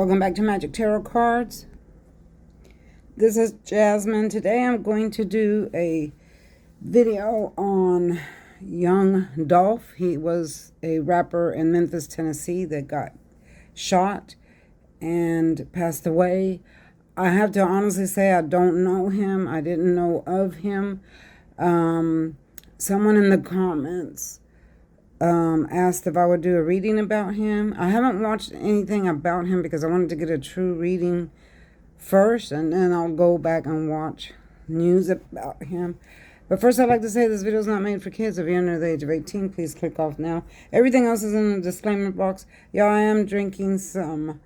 Welcome back to Magic Tarot Cards. This is Jasmine. Today I'm going to do a video on young Dolph. He was a rapper in Memphis, Tennessee that got shot and passed away. I have to honestly say I don't know him. I didn't know of him. Someone in the comments asked if I would do a reading about him. I haven't watched anything about him because I wanted to get a true reading first, and then I'll go back and watch news about him. But first, I'd like to say this video is not made for kids. If you're under the age of 18, please click off now. Everything else is in the disclaimer box. Y'all, I am drinking some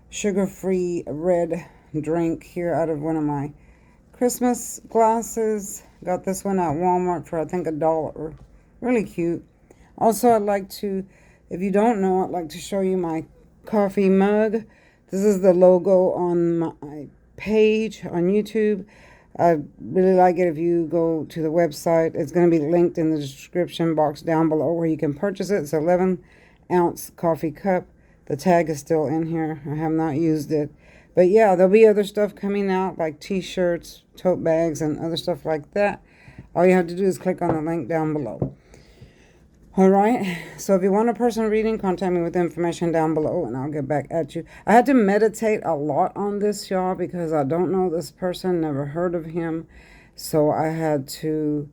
sugar-free red drink here out of one of my Christmas glasses. Got this one at Walmart for, I think, $1. Really cute. Also, I'd like to, if you don't know, I'd like to show you my coffee mug. This is the logo on my page on YouTube. I'd really like it if you go to the website. It's going to be linked in the description box down below where you can purchase it. It's an 11-ounce coffee cup. The tag is still in here. I have not used it. But yeah, there'll be other stuff coming out like t-shirts, tote bags, and other stuff like that. All you have to do is click on the link down below. Alright, so if you want a personal reading, contact me with the information down below and I'll get back at you. I had to meditate a lot on this, y'all, because I don't know this person, never heard of him. So I had to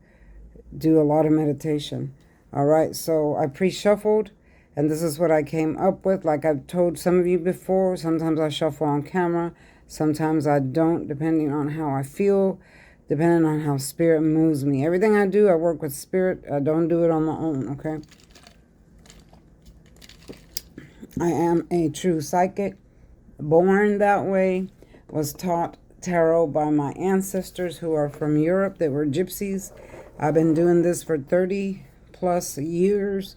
do a lot of meditation. Alright, so I pre-shuffled and this is what I came up with. Like I've told some of you before, sometimes I shuffle on camera, sometimes I don't, depending on how I feel. Depending on how spirit moves me. Everything I do, I work with spirit. I don't do it on my own, okay? I am a true psychic. Born that way. Was taught tarot by my ancestors who are from Europe. They were gypsies. I've been doing this for 30 plus years.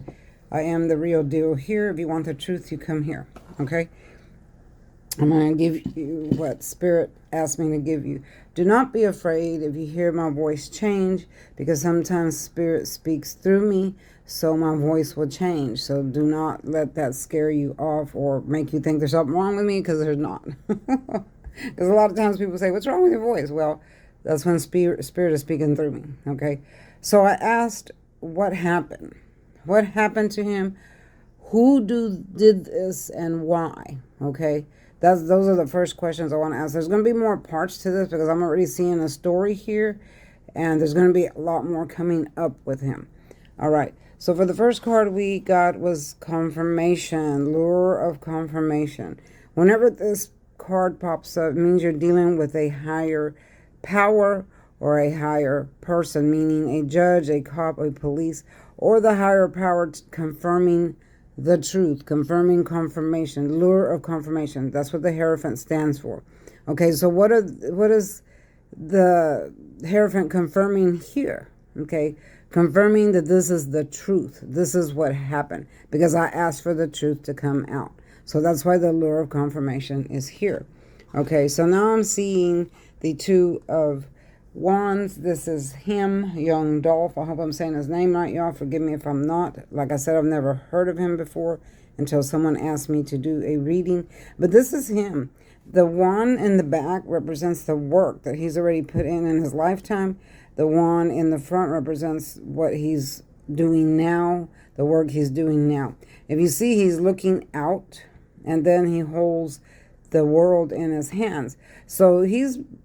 I am the real deal here. If you want the truth, you come here, okay? I'm going to give you what Spirit asked me to give you. Do not be afraid if you hear my voice change, because sometimes Spirit speaks through me, so my voice will change. So do not let that scare you off or make you think there's something wrong with me, because there's not. Because a lot of times people say, what's wrong with your voice? Well, that's when Spirit is speaking through me, okay? So I asked, what happened? What happened to him? Who did this and why, okay? Those are the first questions I want to ask. There's going to be more parts to this because I'm already seeing a story here. And there's going to be a lot more coming up with him. All right. So for the first card we got was confirmation. Lure of confirmation. Whenever this card pops up, it means you're dealing with a higher power or a higher person. Meaning a judge, a cop, a police, or the higher power confirming the truth, confirming confirmation, lure of confirmation. That's what the Hierophant stands for. Okay, so what is the Hierophant confirming here? Okay, confirming that this is the truth. This is what happened because I asked for the truth to come out. So that's why the lure of confirmation is here. Okay, so now I'm seeing the Two of Wands. This is him, young Dolph. I hope I'm saying his name right, y'all. Forgive me if I'm not. Like I said, I've never heard of him before until someone asked me to do a reading. But this is him. The wand in the back represents the work that he's already put in his lifetime. The wand in the front represents what he's doing now, the work he's doing now. If you see, he's looking out, and then he holds the world in his hands. So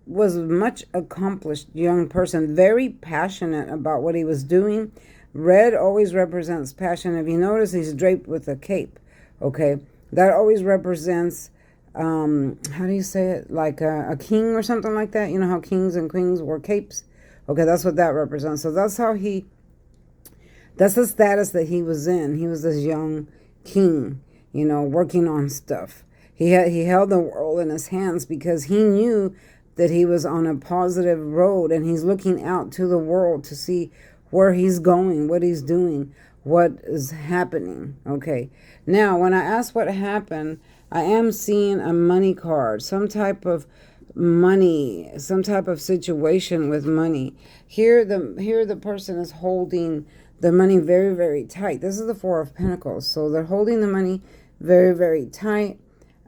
was a much accomplished young person, very passionate about what he was doing. Red always represents passion. If you notice, he's draped with a cape. Okay, that always represents how do you say it, like a king or something like that. You know how kings and queens wore capes? Okay, that's what that represents. So that's the status that he was in. He was this young king, you know, working on stuff. He held the world in his hands because he knew that he was on a positive road, and he's looking out to the world to see where he's going, what he's doing, what is happening. Okay. Now, when I ask what happened, I am seeing a money card, some type of money, some type of situation with money. Here the person is holding the money very, very tight. This is the Four of Pentacles. So they're holding the money very, very tight.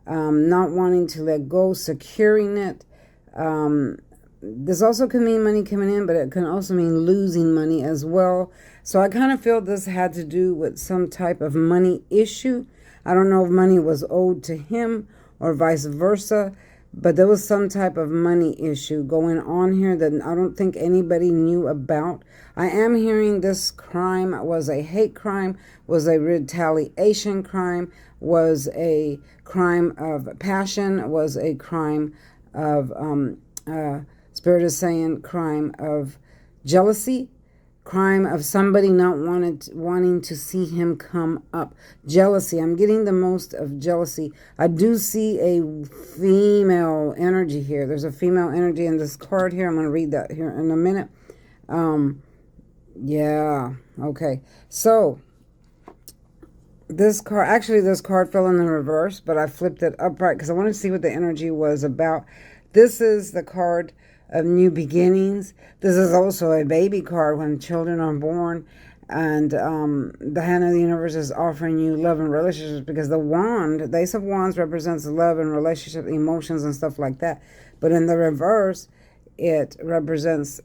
not wanting to let go, securing it. This also can mean money coming in, but it can also mean losing money as well. So I kind of feel this had to do with some type of money issue. I don't know if money was owed to him or vice versa, but there was some type of money issue going on here that I don't think anybody knew about. I am hearing this crime was a hate crime, was a retaliation crime, was a crime of passion, was a crime of, Spirit is saying crime of jealousy, crime of somebody not wanting to see him come up. Jealousy. I'm getting the most of jealousy. I do see a female energy here. There's a female energy in this card here. I'm going to read that here in a minute. Yeah. Okay. So this card fell in the reverse, but I flipped it upright because I wanted to see what the energy was about. This is the card of new beginnings. This is also a baby card when children are born, and the hand of the universe is offering you love and relationships, because the wand, the Ace of Wands, represents love and relationship, emotions and stuff like that. But in the reverse, it represents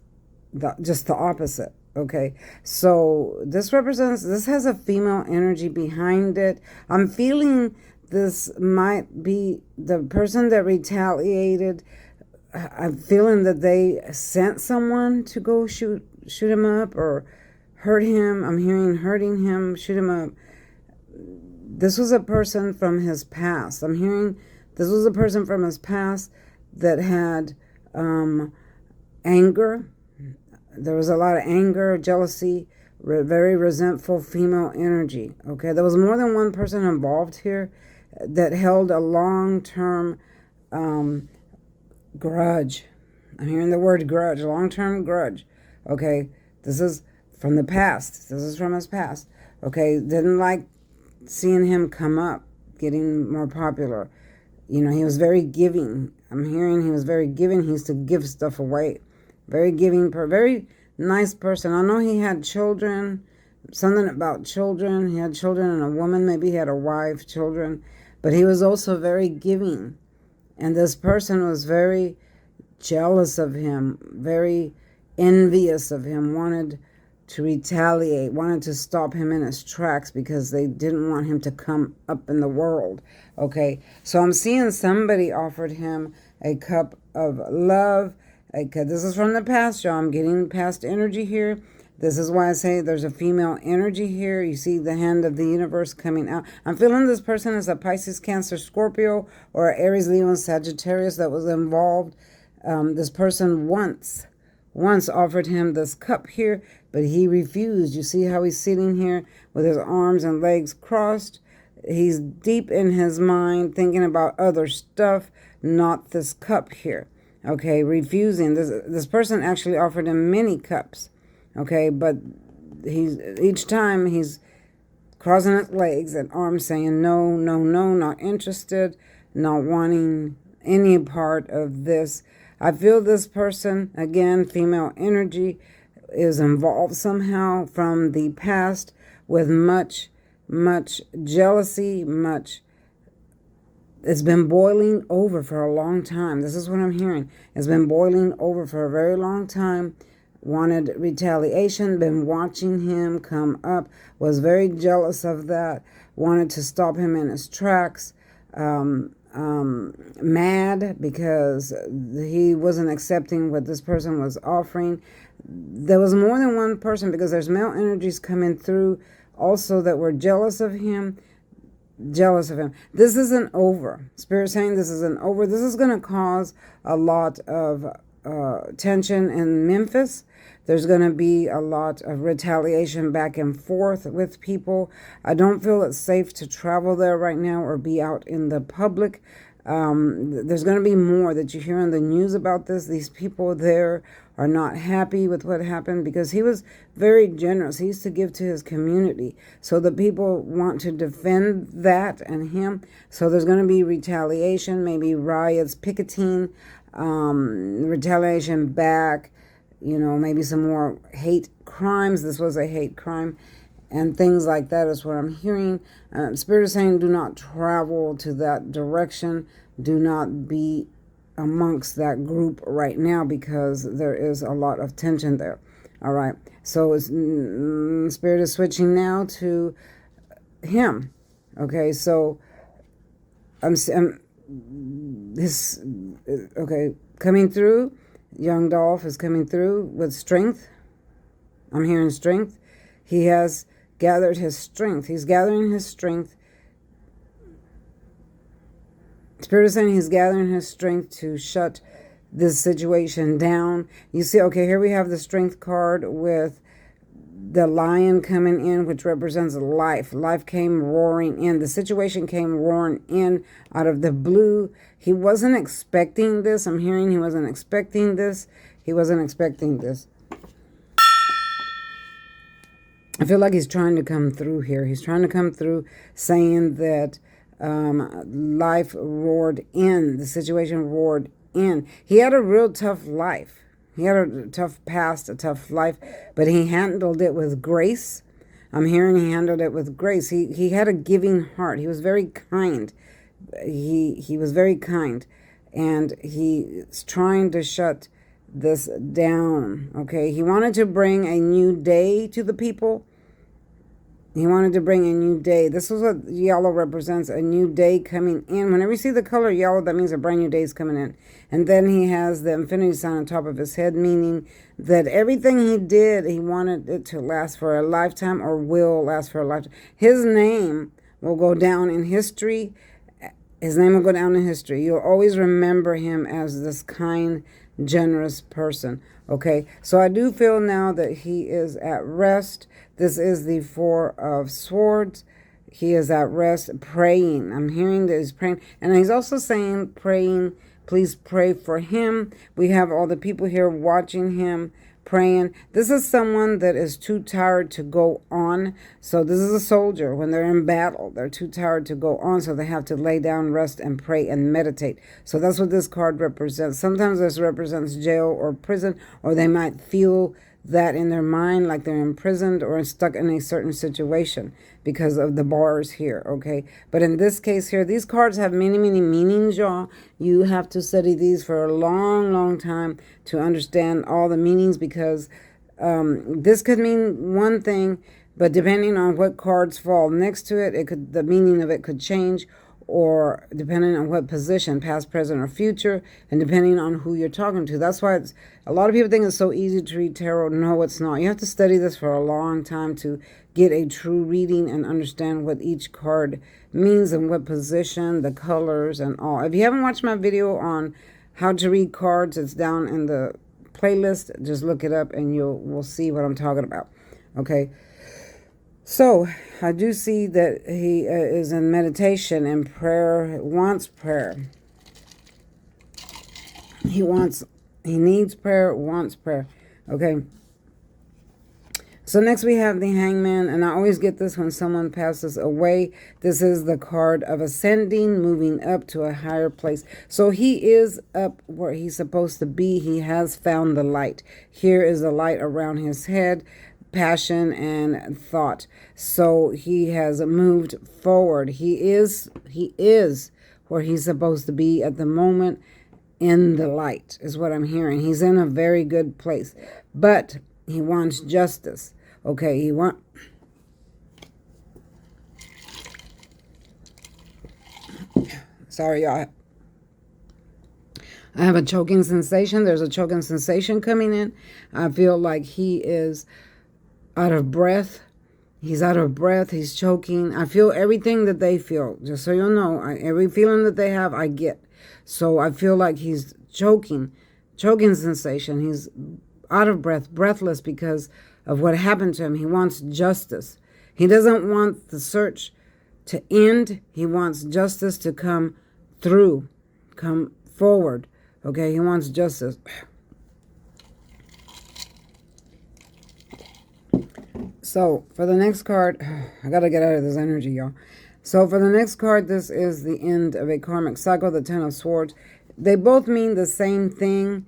just the opposite. Okay, so this has a female energy behind it. I'm feeling this might be the person that retaliated. I'm feeling that they sent someone to go shoot him up or hurt him. I'm hearing hurting him, shoot him up. This was a person from his past. I'm hearing this was a person from his past that had anger. There was a lot of anger, jealousy, very resentful female energy. Okay, there was more than one person involved here that held a long-term grudge. I'm hearing the word grudge, long-term grudge. Okay, this is from the past. This is from his past. Okay, didn't like seeing him come up, getting more popular. You know, he was very giving. I'm hearing he was very giving. He used to give stuff away. Very giving, very nice person. I know he had children, something about children. He had children and a woman. Maybe he had a wife, children. But he was also very giving. And this person was very jealous of him, very envious of him, wanted to retaliate, wanted to stop him in his tracks because they didn't want him to come up in the world. Okay, so I'm seeing somebody offered him a cup of love. This is from the past, y'all. I'm getting past energy here. This is why I say there's a female energy here. You see the hand of the universe coming out. I'm feeling this person is a Pisces, Cancer, Scorpio, or Aries, Leo, and Sagittarius that was involved. This person once offered him this cup here, but he refused. You see how he's sitting here with his arms and legs crossed? He's deep in his mind thinking about other stuff, not this cup here. Okay, refusing. This person actually offered him many cups. Okay, but each time he's crossing his legs and arms saying no, no, no, not interested, not wanting any part of this. I feel this person, again, female energy, is involved somehow from the past with much, much jealousy, it's been boiling over for a long time. This is what I'm hearing. It's been boiling over for a very long time. Wanted retaliation, been watching him come up, was very jealous of that, wanted to stop him in his tracks, mad because he wasn't accepting what this person was offering. There was more than one person, because there's male energies coming through also that were jealous of him. This isn't over. Spirit saying this isn't over. This is going to cause a lot of tension in Memphis. There's going to be a lot of retaliation back and forth with people. I don't feel it's safe to travel there right now or be out in the public. There's going to be more that you hear in the news about this. These people there are not happy with what happened because he was very generous. He used to give to his community. So the people want to defend that and him. So there's going to be retaliation, maybe riots, picketing, retaliation back, maybe some more hate crimes. This was a hate crime. and things like that is what I'm hearing. Spirit is saying do not travel to that direction. Do not be amongst that group right now because there is a lot of tension there. All right. So Spirit is switching now to him. Okay. So coming through. Young Dolph is coming through with strength. I'm hearing strength. He has gathered his strength. He's gathering his strength. Spirit is saying he's gathering his strength to shut this situation down. You see, okay, here we have the strength card with the lion coming in, which represents life. Life came roaring in. The situation came roaring in out of the blue. He wasn't expecting this. I'm hearing he wasn't expecting this. He wasn't expecting this. I feel like he's trying to come through here. He's trying to come through saying that life roared in. The situation roared in. He had a real tough life. He had a tough past, a tough life, but he handled it with grace. I'm hearing he handled it with grace. He had a giving heart. He was very kind. He was very kind, and he's trying to shut this down. Okay, he wanted to bring a new day to the people. He wanted to bring a new day. This is what yellow represents, a new day coming in. Whenever you see the color yellow, that means a brand new day is coming in. And then he has the infinity sign on top of his head, meaning that everything he did, he wanted it to last for a lifetime or will last for a lifetime. His name will go down in history. His name will go down in history. You'll always remember him as this kind, generous person. Okay, so I do feel now that he is at rest. This is the Four of Swords. He is at rest, praying. I'm hearing that he's praying. And he's also saying, praying, please pray for him. We have all the people here watching him, praying. This is someone that is too tired to go on. So this is a soldier. When they're in battle, they're too tired to go on. So they have to lay down, rest, and pray and meditate. So that's what this card represents. Sometimes this represents jail or prison, or they might feel that in their mind, like they're imprisoned or stuck in a certain situation because of the bars here, okay? But in this case here, these cards have many, many meanings, y'all. You have to study these for a long, long time to understand all the meanings, because this could mean one thing, but depending on what cards fall next to it, the meaning of it could change, or depending on what position, past, present, or future, and depending on who you're talking to. That's why a lot of people think it's so easy to read tarot. No, it's not. You have to study this for a long time to get a true reading and understand what each card means and what position, the colors, and all. If you haven't watched my video on how to read cards, it's down in the playlist. Just look it up and we'll see what I'm talking about. Okay. So I do see that he is in meditation and prayer, wants prayer. He needs prayer, wants prayer. Okay. So next we have the Hangman, and I always get this when someone passes away. This is the card of ascending, moving up to a higher place. So he is up where he's supposed to be. He has found the light. Here is the light around his head, passion and thought. So he has moved forward. He is where he's supposed to be at the moment, in the light is what I'm hearing. He's in a very good place, but he wants justice. Okay, sorry, y'all. I have a choking sensation. There's a choking sensation coming in. I feel like he is out of breath. He's out of breath. He's choking. I feel everything that they feel. Just so you know, every feeling that they have, I get. So I feel like he's choking sensation. He's out of breath, breathless because of what happened to him. He wants justice. He doesn't want the search to end. He wants justice to come through, come forward. Okay, he wants justice. So for the next card, I got to get out of this energy, y'all. So for the next card, this is the end of a karmic cycle, the Ten of Swords. They both mean the same thing.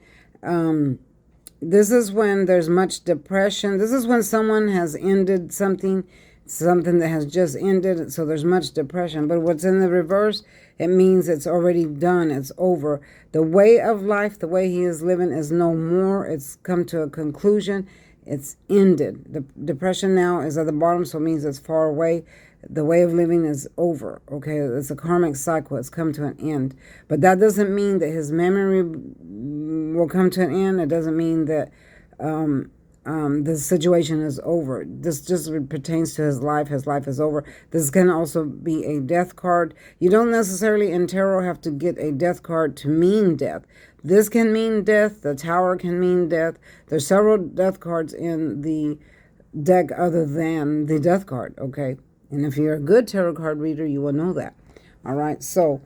This is when there's much depression. This is when someone has ended something something that has just ended, so there's much depression. But what's in the reverse, it means it's already done, it's over. The way of life, the way he is living is no more. It's come to a conclusion. It's ended. The depression now is at the bottom, so it means it's far away. The way of living is over, okay? It's a karmic cycle. It's come to an end. But that doesn't mean that his memory will come to an end. It doesn't mean that the situation is over. This just pertains to his life. His life is over. This can also be a death card. You don't necessarily in tarot have to get a death card to mean death. This can mean death. The Tower can mean death. There's several death cards in the deck other than the death card, okay? And if you're a good tarot card reader, you will know that. All right, so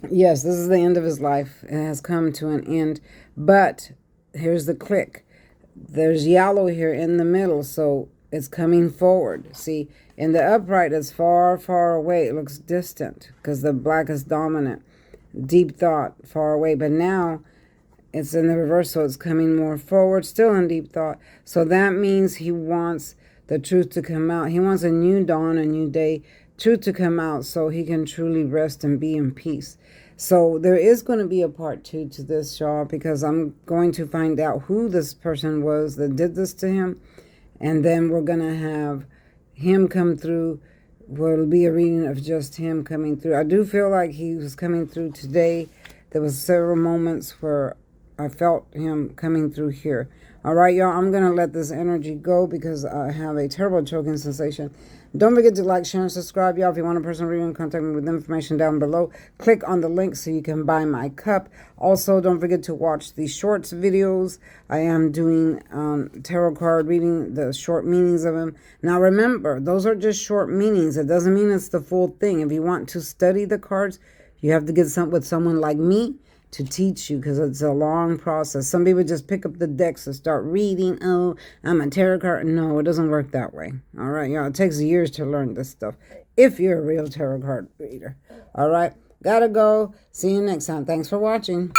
yes, this is the end of his life. It has come to an end. But here's the click. There's yellow here in the middle, so it's coming forward. See, in the upright, it's far, far away. It looks distant because the black is dominant. Deep thought, far away. But now it's in the reverse, so it's coming more forward, still in deep thought. So that means he wants the truth to come out. He wants a new dawn, a new day, truth to come out so he can truly rest and be in peace. So there is going to be a part 2 to this, y'all, because I'm going to find out who this person was that did this to him. And then we're going to have him come through. Well, it'll be a reading of just him coming through. I do feel like he was coming through today. There was several moments where I felt him coming through here. All right, y'all, I'm going to let this energy go because I have a terrible choking sensation. Don't forget to like, share, and subscribe, y'all. If you want a personal reading, contact me with information down below. Click on the link so you can buy my cup. Also, don't forget to watch the shorts videos. I am doing tarot card reading, the short meanings of them. Now, remember, those are just short meanings. It doesn't mean it's the full thing. If you want to study the cards, you have to get with someone like me to teach you because it's a long process. Some people just pick up the decks and start reading. Oh, I'm a tarot card. No, it doesn't work that way. All right, y'all. It takes years to learn this stuff if you're a real tarot card reader. All right, gotta go. See you next time. Thanks for watching.